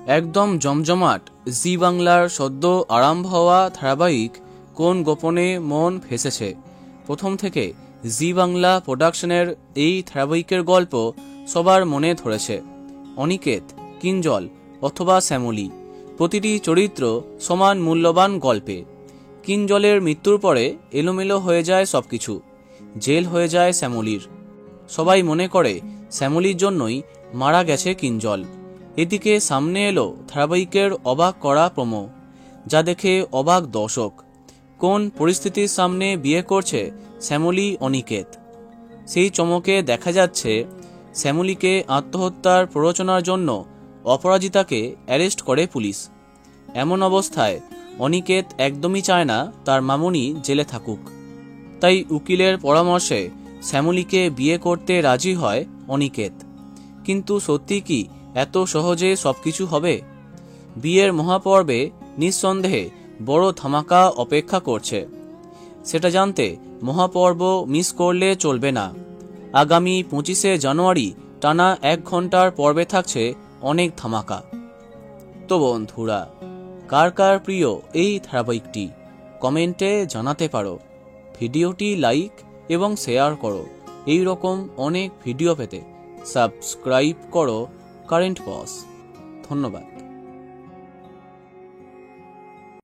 একদম জমজমাট জি বাংলার সদ্য আরম্ভ হওয়া ধারাবাহিক কোন গোপনে মন ফেসেছে। প্রথম থেকে জি বাংলা প্রোডাকশনের এই ধারাবাহিকের গল্প সবার মনে ধরেছে। অনিকেত, কিঞ্জল অথবা শ্যামলী, প্রতিটি চরিত্র সমান মূল্যবান গল্পে। কিঞ্জলের মৃত্যুর পরে এলোমেলো হয়ে যায় সবকিছু, জেল হয়ে যায় শ্যামলীর। সবাই মনে করে শ্যামলীর জন্যই মারা গেছে কিঞ্জল। এদিকে সামনে এলো ধারাবাহিকের অবাক করা প্রোমো, যা দেখে অবাক দর্শক। কোন পরিস্থিতির সামনে বিয়ে করছে শ্যামলী অনিকেত, সেই চমকে দেখা যাচ্ছে শ্যামলীকে আত্মহত্যার প্ররোচনার জন্য অপরাজিতাকে অ্যারেস্ট করে পুলিশ। এমন অবস্থায় অনিকেত একদমই চায় না তার মামুনি জেলে থাকুক, তাই উকিলের পরামর্শে শ্যামলীকে বিয়ে করতে রাজি হয় অনিকেত। কিন্তু সত্যি কি এত সহজে সবকিছু হবে? বিয়ের মহাপর্বে নিঃসন্দেহে বড় ধামাকা অপেক্ষা করছে। সেটা জানতে মহাপর্ব মিস করলে চলবে না। আগামী 25শে জানুয়ারি টানা 1 ঘন্টার পর্বে থাকছে অনেক ধামাকা। তো বন্ধুরা, কার কার প্রিয় এই ধারাবাহিকটি কমেন্টে জানাতে পারো। ভিডিওটি লাইক এবং শেয়ার করো। এই রকম অনেক ভিডিও পেতে সাবস্ক্রাইব করো কারেন্ট বস। ধন্যবাদ।